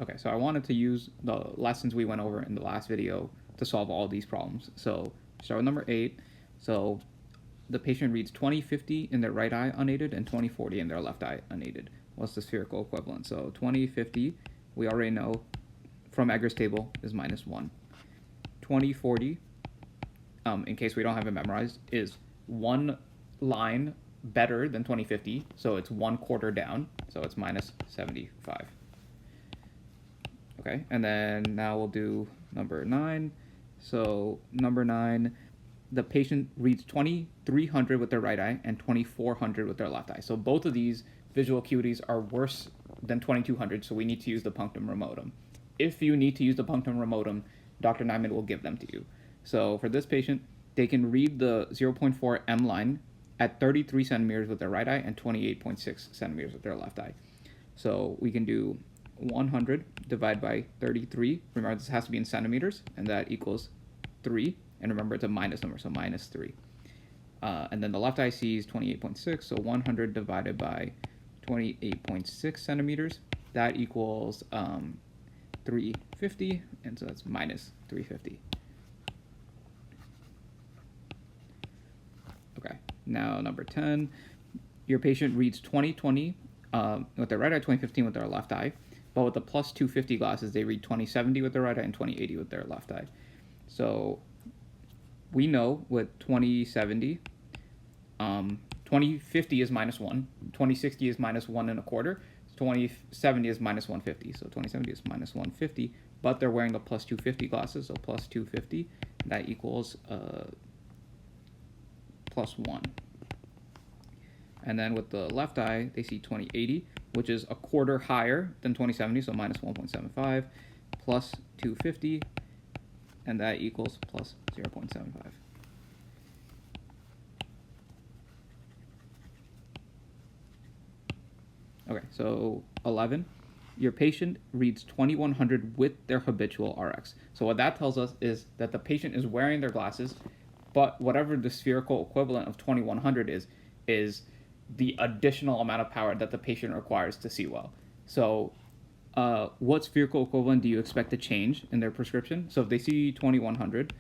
Okay, so I wanted to use the lessons we went over in the last video to solve all these problems. So start with number 8. So the patient reads 20/50 in their right eye unaided and 20/40 in their left eye unaided. What's the spherical equivalent? So 20/50, we already know from Egger's table, is -1. 20/40, in case we don't have it memorized, is one line better than 20/50, so it's 1/4 down, so it's -75. Okay, and then now we'll do number 9. So number 9, the patient reads 2300 with their right eye and 2400 with their left eye. So both of these visual acuities are worse than 2200, so we need to use the punctum remotum. If you need to use the punctum remotum, Dr. Nyman will give them to you. So for this patient, they can read the 0.4 M line at 33 centimeters with their right eye and 28.6 centimeters with their left eye. So we can do 100 divided by 33. Remember, this has to be in centimeters, and that equals 3. And remember, it's a minus number, so -3. And then the left eye sees 28.6, so 100 divided by 28.6 centimeters. That equals 350, and so that's -350. Okay, now number 10. Your patient reads 20/20 with their right eye, 20/15 with their left eye. But with the +250 glasses, they read 20/70 with their right eye and 20/80 with their left eye. So we know with 20/70, 20/50 is -1, 20/60 is -1.25, 20/70 is -150. So 20/70 is -150, but they're wearing the +250 glasses, so +250, that equals +1. And then with the left eye, they see 20/80, which is a quarter higher than 20/70, so -1.75, plus 250, and that equals plus 0.75. Okay, so 11. Your patient reads 2100 with their habitual RX. So what that tells us is that the patient is wearing their glasses, but whatever the spherical equivalent of 2100 is the additional amount of power that the patient requires to see well. So what spherical equivalent do you expect to change in their prescription? So if they see 2100,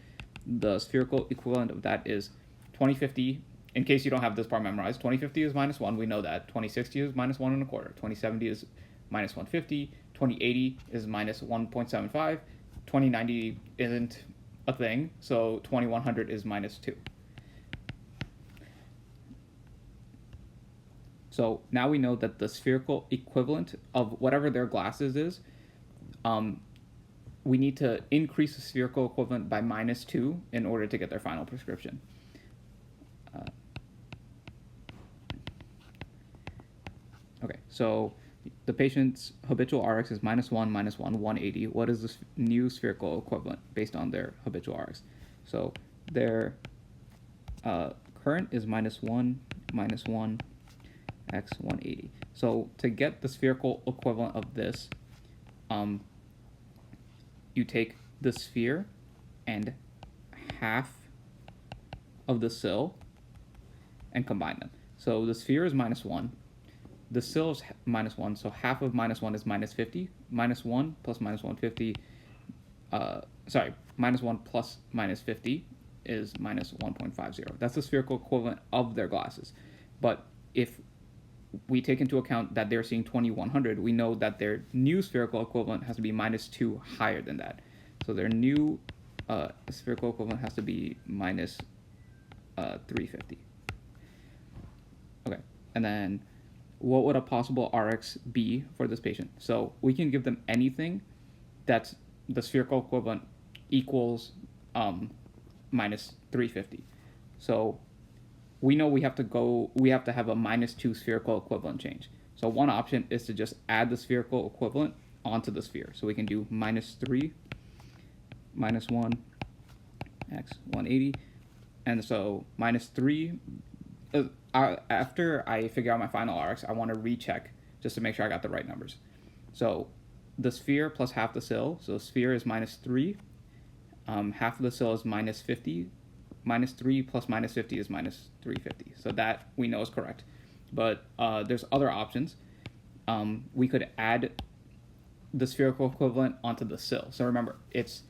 the spherical equivalent of that is 20/50. In case you don't have this part memorized, 20/50 is -1, we know that. 20/60 is -1.25. 20/70 is -150. 20/80 is -1.75. 20/90 isn't a thing, so 2100 is -2. So now we know that the spherical equivalent of whatever their glasses is, we need to increase the spherical equivalent by -2 in order to get their final prescription. Okay, so the patient's habitual RX is -1, -1, 180. What is the new spherical equivalent based on their habitual RX? So their current is -1, -1, x 180. So to get the spherical equivalent of this, you take the sphere and half of the sill and combine them. So the sphere is -1, the sill is -1, so half of -1 is -50. -1 plus -150, -1 plus -50 is -1.50. That's the spherical equivalent of their glasses. But if we take into account that they're seeing 2100, we know that their new spherical equivalent has to be -2 higher than that. So their new spherical equivalent has to be -350. Okay, and then what would a possible RX be for this patient? So we can give them anything that's the spherical equivalent equals -350. So we know we have to have a -2 spherical equivalent change. So one option is to just add the spherical equivalent onto the sphere. So we can do -3, -1, x 180, and so -3. After I figure out my final RX, I want to recheck just to make sure I got the right numbers. So the sphere plus half the sill, so sphere is -3, half of the sill is -50, -3 plus -50 is -350. So that we know is correct. But there's other options. We could add the spherical equivalent onto the sill. So remember, it's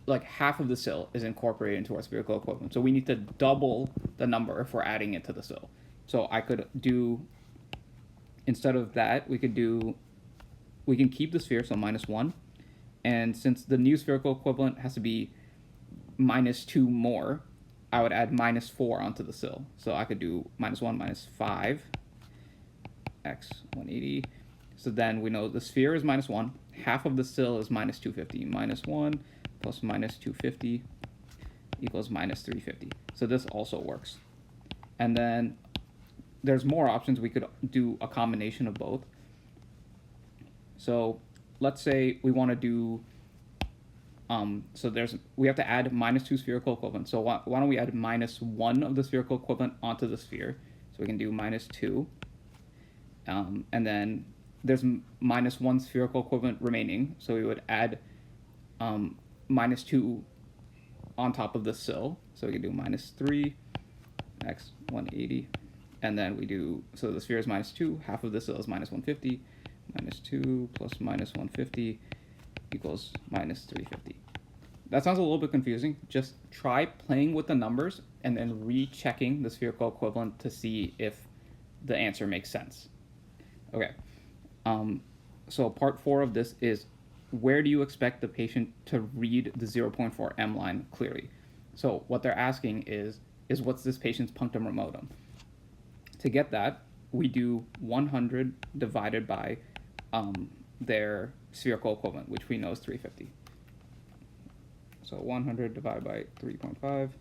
like half of the sill is incorporated into our spherical equivalent. So we need to double the number if we're adding it to the sill. So I could do, instead of that, we can keep the sphere, so -1. And since the new spherical equivalent has to be -2 more, I would add -4 onto the sill. So I could do -1 -5 x 180. So then we know the sphere is -1. Half of the sill is -250. -1 plus -250 equals -350. So this also works. And then there's more options. We could do a combination of both. So let's say we want to do, so we have to add -2 spherical equivalents. So why don't we add -1 of the spherical equivalent onto the sphere? So we can do -2. And then there's -1 spherical equivalent remaining. So we would add -2 on top of the sill. So we can do -3 x 180. And then we do, so the sphere is -2, half of the sill is -150. -2 plus -150 equals -350. That sounds a little bit confusing. Just try playing with the numbers and then rechecking the spherical equivalent to see if the answer makes sense. Okay, so part 4 of this is, where do you expect the patient to read the 0.4 M line clearly? So what they're asking is what's this patient's punctum remotum? To get that, we do 100 divided by their spherical equivalent, which we know is 350. So 100 divided by 3.5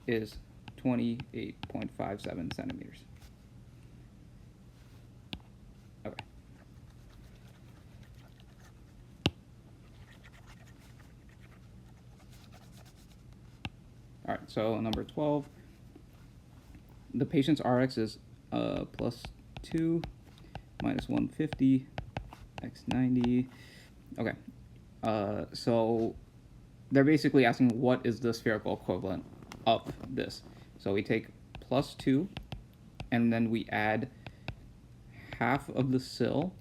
is 28.57 centimeters. Okay. All right, so number 12, the patient's RX is +2 -150 x 90. Okay, so they're basically asking what is the spherical equivalent of this. So we take +2, and then we add half of the sill,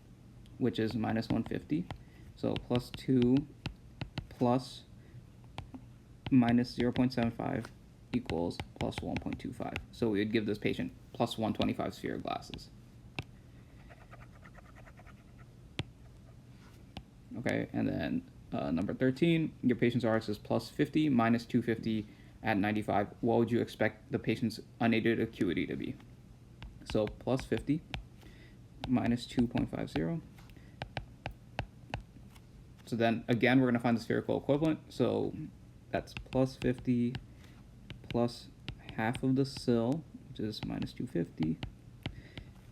which is -150. So +2 plus -0.75 equals +1.25. So we would give this patient +125 sphere glasses. Okay, and then number 13, your patient's RX is +50 -250 at 95. What would you expect the patient's unaided acuity to be? So +50 -2.50. So then again, we're going to find the spherical equivalent. So that's +50 plus half of the sill, which is -250.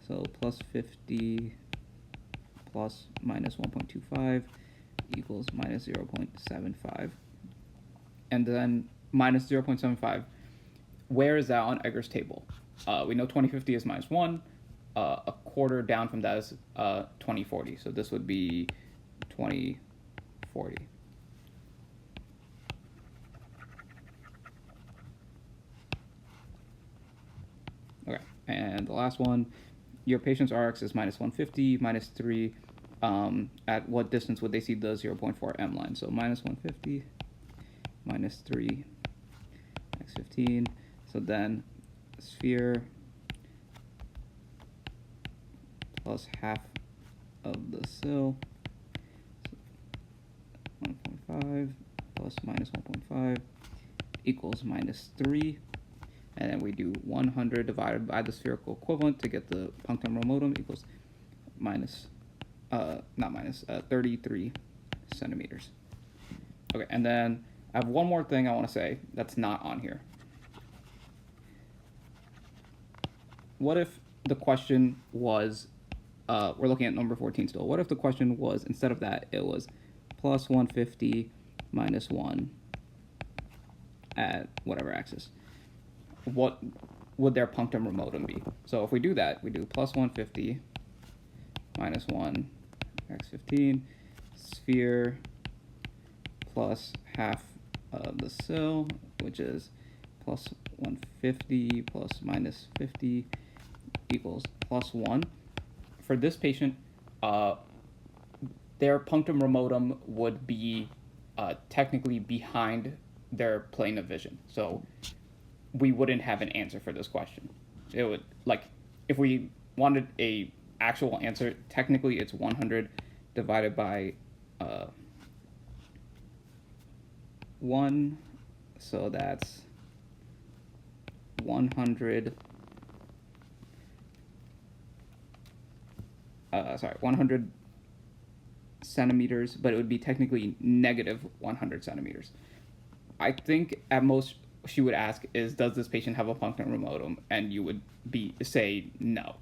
So +50 plus -1.25 equals -0.75. And then -0.75, where is that on Egger's table? We know 2050 is -1. A quarter down from that is 2040. So this would be 2040. Okay, and the last one, your patient's RX is -150, -3. At what distance would they see the 0.4 M line? So -150, -3, x 15. So then sphere plus half of the sill, so 1.5 plus -1.5 equals -3. And then we do 100 divided by the spherical equivalent to get the punctum remotum equals 33 centimeters. Okay, and then I have one more thing I want to say that's not on here. What if the question was, we're looking at number 14 still. What if the question was, instead of that, it was +150 -1 at whatever axis? What would their punctum remotum be? So if we do that, we do +150 -1 x 15, sphere plus half of the sill, which is +150 plus -50 equals +1. For this patient, their punctum remotum would be technically behind their plane of vision. So we wouldn't have an answer for this question. It would, like, if we wanted a actual answer, technically it's 100 divided by 1, so that's 100 100 centimeters, but it would be technically negative 100 centimeters. I think at most she would ask is, does this patient have a punctum remotum? And you would say no.